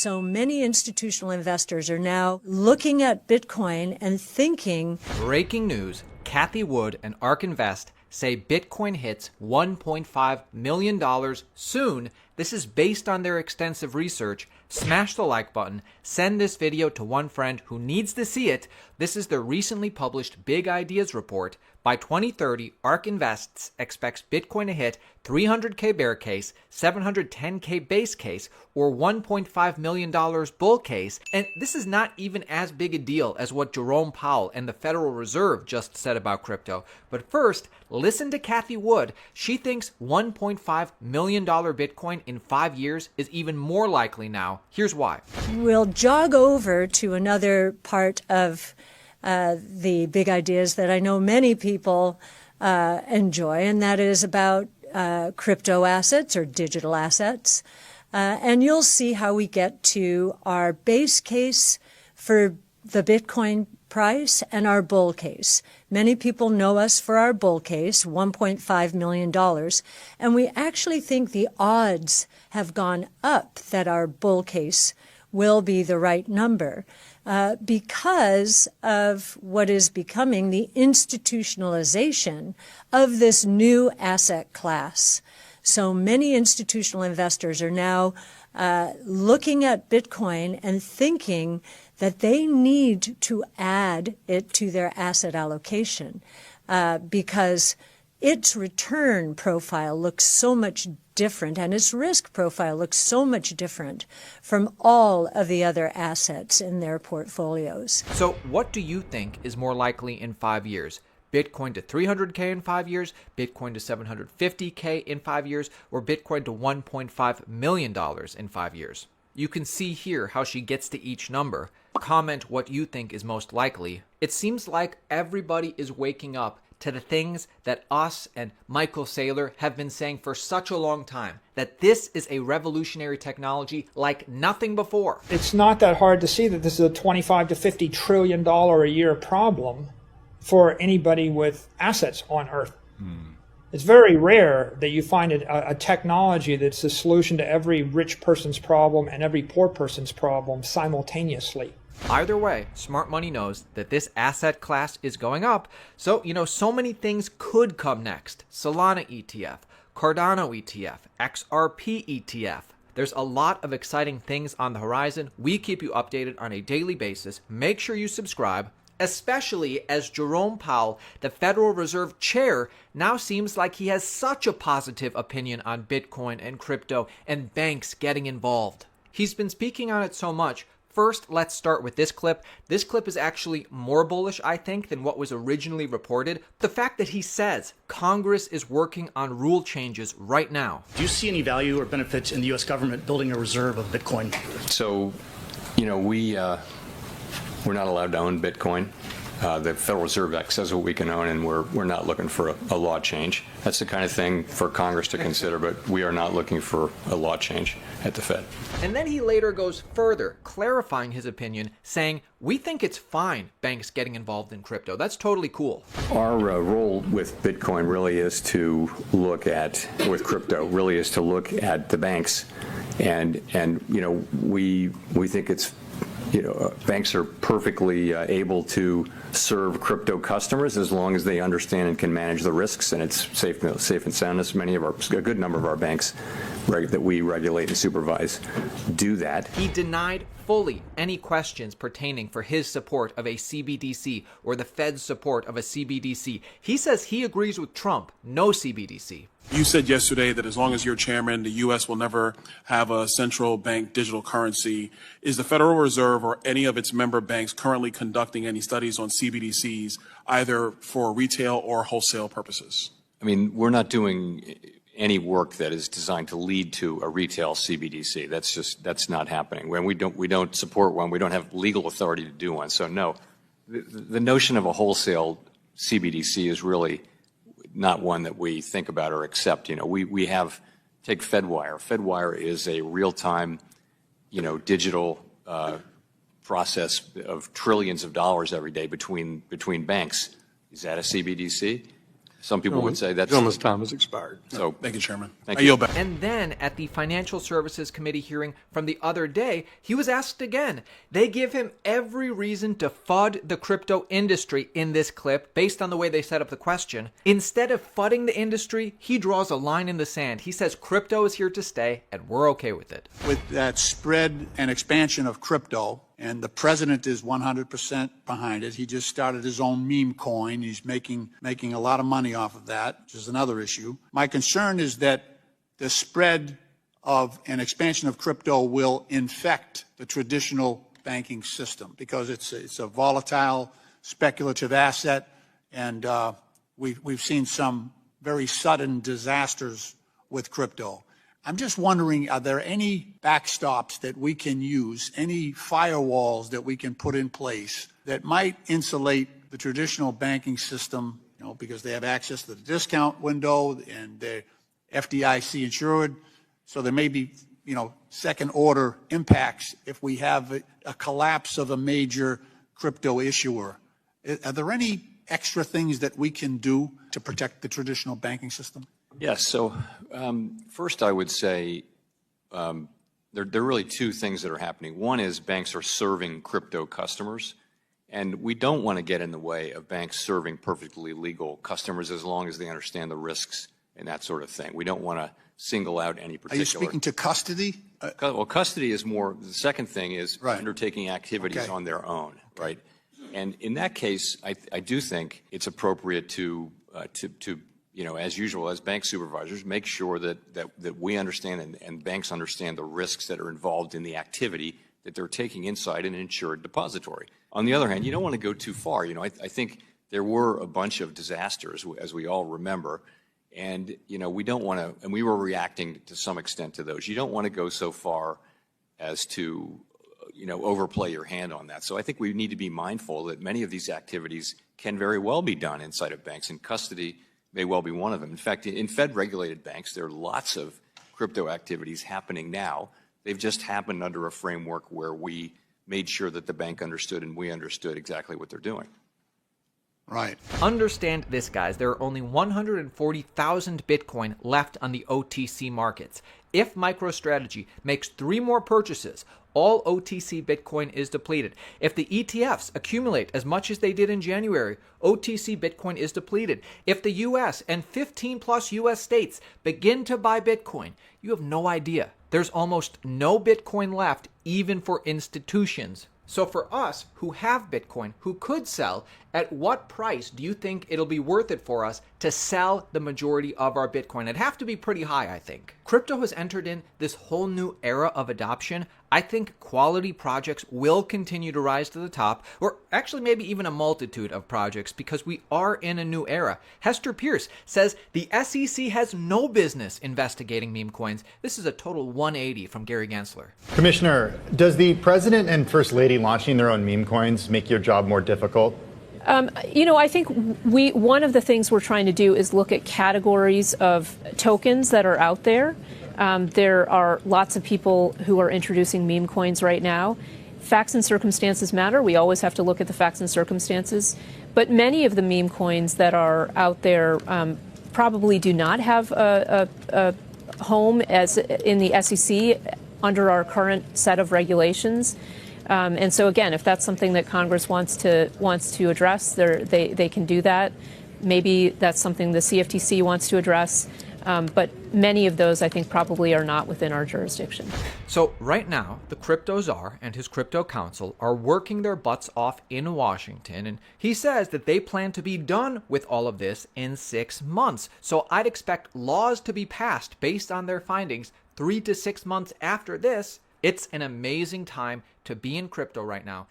So many institutional investors are now looking at Bitcoin and thinking. Breaking news, Cathie Wood and ARK Invest say Bitcoin hits $1.5 million soon. This is based on their extensive research. Smash the like button. Send this video to one friend who needs to see it. This is their recently published Big Ideas report. By 2030, ARK Invests expects Bitcoin to hit 300K bear case, 710K base case, or $1.5 million bull case. And this is not even as big a deal as what Jerome Powell and the Federal Reserve just said about crypto. But first, listen to Cathie Wood. She thinks $1.5 million Bitcoin in 5 years is even more likely now. Here's why. We'll jog over to another part of the big ideas that I know many people enjoy, and that is about crypto assets or digital assets. And you'll see how we get to our base case for the Bitcoin price and our bull case. Many people know us for our bull case, $1.5 million, and we actually think the odds have gone up that our bull case will be the right number. Because of what is becoming the institutionalization of this new asset class. So many institutional investors are now looking at Bitcoin and thinking that they need to add it to their asset allocation because its return profile looks so much different and its risk profile looks so much different from all of the other assets in their portfolios. So what do you think is more likely in 5 years? Bitcoin to 300K in 5 years, Bitcoin to 750K in 5 years, or Bitcoin to $1.5 million in 5 years? You can see here how she gets to each number. Comment what you think is most likely. It seems like everybody is waking up to the things that us and Michael Saylor have been saying for such a long time, that this is a revolutionary technology like nothing before. It's not that hard to see that this is a $25 to $50 trillion a year problem for anybody with assets on Earth. It's very rare that you find a technology that's the solution to every rich person's problem and every poor person's problem simultaneously. Either way, smart money knows that this asset class is going up. So, so many things could come next. Solana ETF, Cardano ETF, XRP ETF. There's a lot of exciting things on the horizon. We keep you updated on a daily basis. Make sure you subscribe, especially as Jerome Powell, the Federal Reserve Chair, now seems like he has such a positive opinion on Bitcoin and crypto and banks getting involved. He's been speaking on it so much. First, let's start with this clip. This clip is actually more bullish, I think, than what was originally reported. The fact that he says Congress is working on rule changes right now. Do you see any value or benefits in the U.S. government building a reserve of Bitcoin? So, we're not allowed to own Bitcoin. The Federal Reserve Act says what we can own, and we're not looking for a law change. That's the kind of thing for Congress to consider, but we are not looking for a law change at the Fed. And then he later goes further, clarifying his opinion, saying, we think it's fine banks getting involved in crypto. That's totally cool. Our role with Bitcoin really is to look at, with crypto, really is to look at the banks. And we think it's, banks are perfectly able to serve crypto customers as long as they understand and can manage the risks, and it's safe and sound. As a good number of our banks that we regulate and supervise do that. He denied fully any questions pertaining for his support of a CBDC or the Fed's support of a CBDC. He says he agrees with Trump, no CBDC. You said yesterday that as long as you're chairman, the U.S. will never have a central bank digital currency. Is the Federal Reserve or any of its member banks currently conducting any studies on CBDCs, either for retail or wholesale purposes? I mean, we're not doing any work that is designed to lead to a retail CBDC. That's not happening. When we don't support one, we don't have legal authority to do one. So no, the notion of a wholesale CBDC is really not one that we think about or accept. We have, take Fedwire. Fedwire is a real-time, digital process of trillions of dollars every day between banks. Is that a CBDC? some people would say that's... Gentleman's time has expired. So, Thank you, Chairman. Thank I you. yield back. And then at the Financial Services Committee hearing from the other day, he was asked again. They give him every reason to FUD the crypto industry in this clip based on the way they set up the question. Instead of FUDing the industry, he draws a line in the sand. He says crypto is here to stay and we're okay with it. With that spread and expansion of crypto, and the president is 100% behind it. He just started his own meme coin. He's making a lot of money off of that, which is another issue. My concern is that the spread of an expansion of crypto will infect the traditional banking system because it's a volatile, speculative asset, and we've seen some very sudden disasters with crypto. I'm just wondering, are there any backstops that we can use, any firewalls that we can put in place that might insulate the traditional banking system, because they have access to the discount window and they're FDIC insured, so there may be, second order impacts if we have a collapse of a major crypto issuer. Are there any extra things that we can do to protect the traditional banking system? Yes. So first I would say there are really two things that are happening. One is banks are serving crypto customers, and we don't want to get in the way of banks serving perfectly legal customers as long as they understand the risks and that sort of thing. We don't want to single out any particular. Are you speaking to custody? Well, custody is more, the second thing is right. Undertaking activities on their own, right? And in that case, I do think it's appropriate to as usual, as bank supervisors, make sure that we understand and banks understand the risks that are involved in the activity that they're taking inside an insured depository. On the other hand, you don't want to go too far. I think there were a bunch of disasters, as we all remember, and we don't want to, and we were reacting to some extent to those. You don't want to go so far as to overplay your hand on that. So I think we need to be mindful that many of these activities can very well be done inside of banks, and custody may well be one of them. In fact, in Fed-regulated banks, there are lots of crypto activities happening now. They've just happened under a framework where we made sure that the bank understood and we understood exactly what they're doing. Right. Understand this, guys. There are only 140,000 Bitcoin left on the OTC markets. If MicroStrategy makes 3 more purchases, all OTC Bitcoin is depleted. If the ETFs accumulate as much as they did in January, OTC Bitcoin is depleted. If the US and 15 plus US states begin to buy Bitcoin, you have no idea. There's almost no Bitcoin left, even for institutions. So for us who have Bitcoin, who could sell, at what price do you think it'll be worth it for us to sell the majority of our Bitcoin? It'd have to be pretty high, I think. Crypto has entered in this whole new era of adoption. I think quality projects will continue to rise to the top, or actually maybe even a multitude of projects, because we are in a new era. Hester Pierce says the SEC has no business investigating meme coins. This is a total 180 from Gary Gensler. Commissioner, does the president and first lady launching their own meme coins make your job more difficult? I think one of the things we're trying to do is look at categories of tokens that are out there. There are lots of people who are introducing meme coins right now. Facts and circumstances matter. We always have to look at the facts and circumstances. But many of the meme coins that are out there probably do not have a home as in the SEC under our current set of regulations. And so, again, if that's something that Congress wants to address, they can do that. Maybe that's something the CFTC wants to address. But many of those, I think, probably are not within our jurisdiction. So right now, the crypto czar and his crypto council are working their butts off in Washington, and he says that they plan to be done with all of this in 6 months. So I'd expect laws to be passed based on their findings 3 to 6 months after this. It's an amazing time to be in crypto right now.